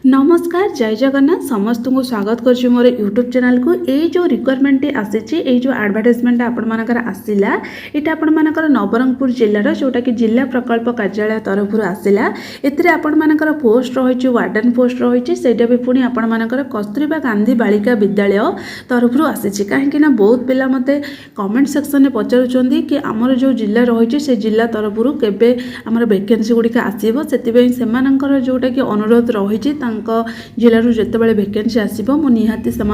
नमस्कार जय जगन्नाथ समस्त को स्वागत कर मोर यूट्यूब चैनल को ये जो रिक्वायरमेंट आसी जो एडवर्टाइजमेंट आपणकर आसला यहाँ आपणकर नवरंगपुर जिलार जोटा कि जिला प्रकल्प कार्यालय तरफ आसला एपणकर पोस्ट रही वार्डन पोस्ट रही से भी पुणी आपणकर कस्तूरबा गांधी बालिका विद्यालय तरफ आसी कहीं बहुत पिला मत कमेंट सेक्शन में पचारुंट कि आमर जो जिला रही से जिला तरफ केवे आमर वैकेंसी गुड़िक आसो से जोटा कि अनुरोध रही जिलूर जितेबाला वैकेंसी आसो मु निहाती से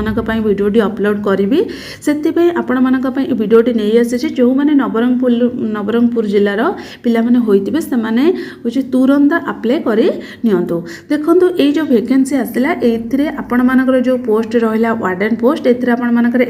भिडियोटी अपलोड करी से आपण मानक भिडियोटी नहीं आसी जो मैंने नवरंगपुर जिलार पिलाने होते से तुरंत अप्लाई कर नियंतु देखो ये जो वैकेंसी आसला ये आपण मानकर जो पोस्ट रहा वार्डन पोस्ट ये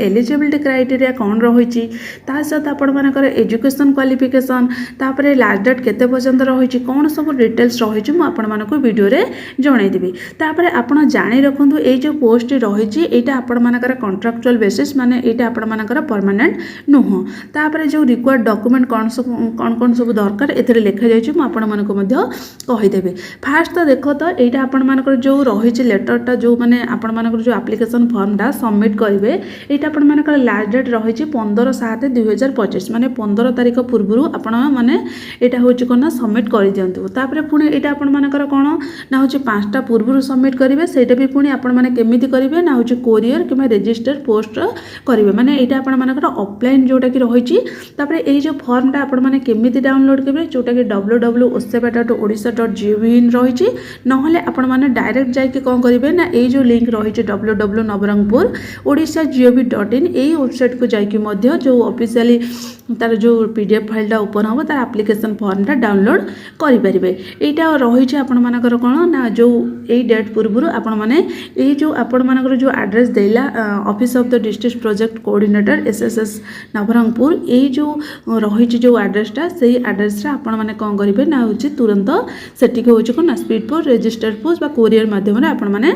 एलिजिबिलिटी क्राइटेरिया कौन रही सहित आपण मानकर एजुकेशन क्वालिफिकेशन तापर लास्ट डेट केते पर्यंत रही कौन सब डिटेल्स रही मुझे वीडियो रे जनईदेवी तापर आपण जानी रखु ये जो पोस्ट रही यहाँ आपण मानकर कॉन्ट्रैक्चुअल बेसिस माने यहाँ आपण मानकर परमानेंट नुह तापर जो रिक्वायर्ड डॉक्यूमेंट कौन सब दरकार ए लिखा जाए कहीदेवी फास्ट तो देख तो यहाँ आपण मानकर जो रही लेटरटा जो मैंने आपण मानकर जो एप्लिकेशन फॉर्मटा सबमिट करेंगे यहाँ आपण मानकर लास्ट डेट रही 15/7/2025 माने 15 तारीख पूर्व आपण मैंने यहाँ हूँ कौन सबमिट कर दिंतु तापर पुणी यहाँ आपण मानकर कौन ना हूँ 5टा पूर्व सबमिट करेंगे सेटा भी पुणी आपण मैंने केमिति करेंगे ना हूँ कोरियर कि रजिस्टर पोस्ट करेंगे माने यहाँ आपण मानकर ऑफलाइन जोटा कि रही तापर ये जो फॉर्मटा आपण मैंने केमिति डाउनलोड करेंगे जोटा कि www.osebata.odisha.gov.in रही नहले आपण मैंने डायरेक्ट जाकि कौन करेंगे ना ये जो लिंक रही www.nabarangpur.odisha.gov.in यही वेबसाइट को जाकि जो ऑफिशियली तार जो पीडीएफ फाइलटा ओपन हम तार एप्लिकेशन फॉर्मटा डाउनलोड करेंगे यहाँ रही आपण मानकर कौन ना जो यही डेट पूर्व आपण मैंने ये जो आपण मानकर जो एड्रेस देला office of the district project coordinator SSS Nabarangpur ये जो रही जो एड्रेसटा से एड्रेस आपण मैंने कौन करेंगे ना हूँ तुरंत सेटिक हूँ कौन speed post register post courier माध्यम आपण मैंने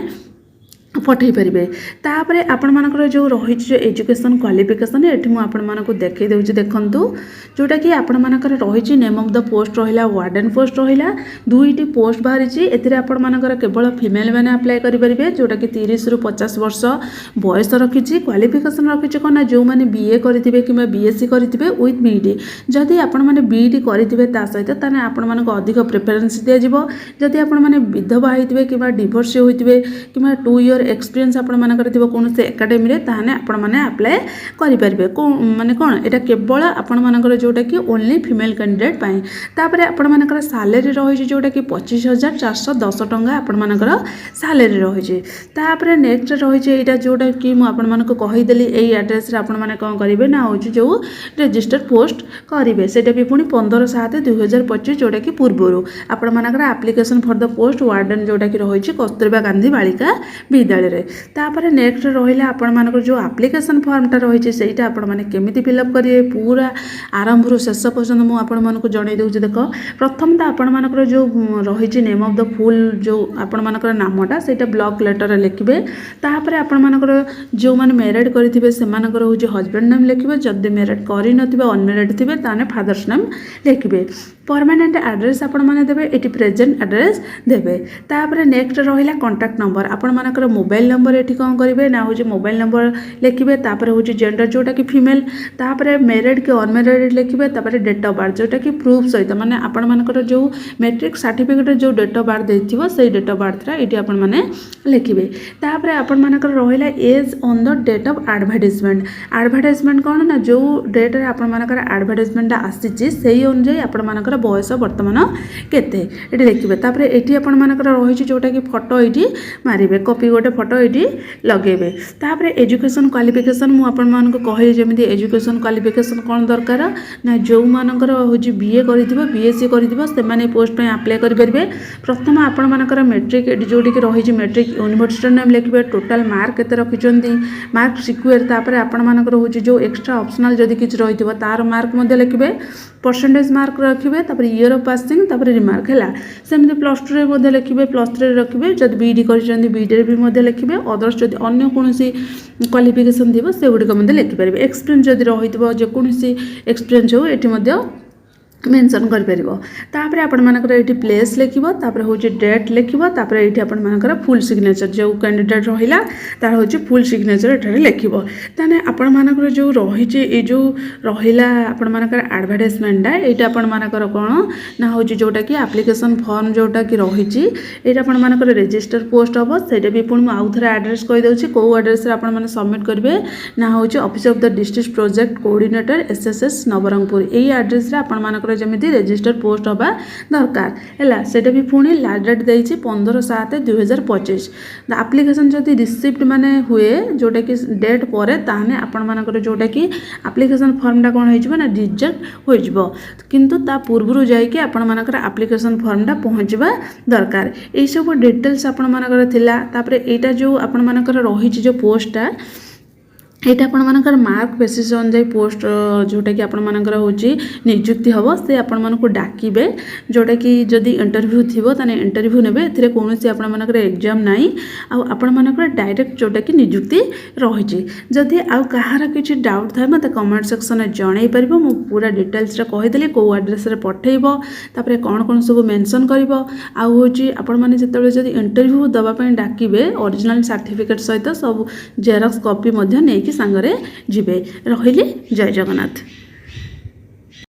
पठे पारे तापर आपण मानकर जो रही जो एजुकेशन क्वालिफिकेशन ये मुझे देखई दूसरी देखूँ जोटा कि आपण मानकर रही नेम ऑफ द पोस्ट रहा वार्डन पोस्ट रहा दुईटी पोस्ट बाहरी एपर मानकर केवल फीमेल मैंने अप्लाई करेंगे जोटा कि 30 ରୁ 50 वर्ष बयस रखी क्वालिफिकेशन रखी कौन जो मैंने बीए करेंगे कि बीएससी करेंगे विथ बीईडी जदि आपण मैंने बीईडी करेंगे सहित ताने आपण मानक अधिक प्रेफरेंस दिज्व जदि आपण मैंने विधवा होते कि डिवोर्स होते कि 2 इयर एक्सपीरियंस आपण मानकर थी कौन से एकाडेमी रे ताने आपण माने अप्लाई करेंगे माने कौन यहाँ केवल आपण मानकर जोटा कि ओनली फीमेल कैंडिडेट पाई तापर आपण मानकर सैलरी रही जोटा कि 25,410 टंका आपण मानकर सैलरी रही तापर नेक्स्ट रही यहाँ जोटा कि आपण मानक कहीदेली यही एड्रेस आपण माने कौन करेंगे ना हूँ जो रजिस्टर पोस्ट करेंगे सेटा भी पुणी 15/7/2025 जोटा कि पूर्व आपण मानकर application for the post warden जोटा कि रही कस्तूरबा गांधी बालिका विद्यालय तापर नेक्स्ट रहा आपण मानकर जो एप्लिकेशन फॉर्मटा रही से आपण मैंने केमिति फिलअप करेंगे पूरा आरंभ रू शेष पर्यटन मुझे आपण मानक जनई दूसरी देख प्रथम तो आपण मानकर जो रही नेम ऑफ द फुल जो आपण मानकर नामटा से ब्लॉक लेटर लिखे तापर आपण मानकर जो मैंने मैरिड करेंगे से हूँ हजबैंड नेम लिखे जदि मैरिड कर अनमेरिड थे ताने फादर्स नेम लिखे परमानेंट एड्रेस आपण माने देबे एटी प्रेजेंट एड्रेस देबे तापर नेक्स्ट रहिला कांटेक्ट नंबर आपण मानकर मोबाइल नंबर एटी कौन करेंगे ना हूँ मोबाइल नंबर लिखे तापर हूँ जेंडर जोटा कि फीमेल तापर मैरिड कि अनमेरिड लिखे तापर डेट ऑफ बर्थ जोटा कि प्रूफ सहित माने आपण मानकर जो मैट्रिक सर्टिफिकेट जो डेट ऑफ बर्थ देथिबो से डेट ऑफ बर्थ एटी आपण माने लिखे तापर आपण मानकर रहिला as on the date of advertisement कौन ना जो डेट रे आपण मानकर एडवर्टाइजमेंट आसीची सेही अनुसार आपण मानकर बयस बर्तमान केते ये लिखे तापर ये आपण मानकर रही जोटा कि फोटो ये मारे कॉपी गोटे फोटो ये लगेबे तापर एजुकेशन क्वालिफिकेशन मुझे आपण मानक कहली जमी एजुकेशन क्वालिफिकेशन कौन दरकार ना जो मानकर हूँ बीए कर बीएससी कर पोस्ट अप्लाई करेंगे प्रथम आपण मानकर मैट्रिक जोटी कि रही मैट्रिक यूनिवर्सिटी नेम लिखे टोटाल मार्क केते रखिछंती मार्क सिक्वेयर तापर आपण मानकर हूँ जो एक्स्ट्रा ऑप्शनल जदि किछ रही तार मार्क लिखे परसेंटेज मार्क रखिए तापर ईयर ऑफ पासिंग तापर रिमार्क है सेमती +2 रे लिखे +3 रखिए जब बीईडी कर बीईडी भी लिखे अदर्स जब अन्य कौन क्वालिफिकेशन थी से गुड़िक लिखिपारे एक्सपीरियंस जदि रही जेकोसी एक्सपीरियंस हो ये मेंशन कर परिबो। तापरे आपण मानकर एठी प्लेस लिखिबो, तापरे होची डेट लिखिबो, तापरे एठी आपण मानकर फुल सिग्नेचर जो कैंडिडेट रहिला तार होची फुल सिग्नेचर एठारे लिखिबो। ताने आपण मानकर जो रहिची ए जो रहिला आपण मानकर एडवर्टाइजमेंट एटा आपण मानकर कोन ना होची जोटा कि एप्लीकेशन फॉर्म जोटा कि रहिची एटा आपण मानकर रजिस्टर पोस्ट हबो। सेटा भी पुण आउ थरा एड्रेस कहि दउची को एड्रेस रे आपण माने सबमिट करबे ना होची office of the district project coordinator SSS Nabarangpur AE address रे आपण मानकर जमिति रजिस्टर पोस्ट हबा दरकार हैला। सेटा भी पुणी लास्ट डेट देइछि 15/7/2025। द एप्लीकेशन जदि रिसीव्ड माने हुए जोटा कि डेट परे ताने आपण मानकर जोटा कि एप्लीकेशन फॉर्मटा कोन होई जबो ना रिजेक्ट होई जबो, किंतु ता पूर्वरु जाई कि आपण मानकर एप्लीकेशन फॉर्मटा पहुंचबा दरकार। एई सब डिटेल्स आपण मानकर थिला। तापरे एटा जो आपण मानकर रहिछि जो पोस्टटा एटा आपण मानकर मार्क बेसिस अनुसार पोस्ट जोटा कि आपण मानकर होची नियुक्ति हबो से आपण मानको डाकिबे जोटा कि जदि इंटरव्यू थिबो तने इंटरव्यू नेबे एथिरे कोनोसी आपण मानकर एग्जाम नाही आ आपण मानकर डायरेक्ट जोटा कि नियुक्ति रहिछि। जदि आ कहार किछि डाउट थाय मते कमेंट सेक्शन रे जणाई परिबो। मु पूरा डिटेल्स रे कहि देली को एड्रेस रे पठेइबो तापरे कोन कोन सब मेंशन करिवो आ होची आपण माने जेतेबेले जदि इंटरव्यू दबा पय डाकिबे ओरिजिनल सर्टिफिकेट सहित सब जेरॉक्स कॉपी मध्ये नै कि संगरे जिबे। रहिले जय जगन्नाथ।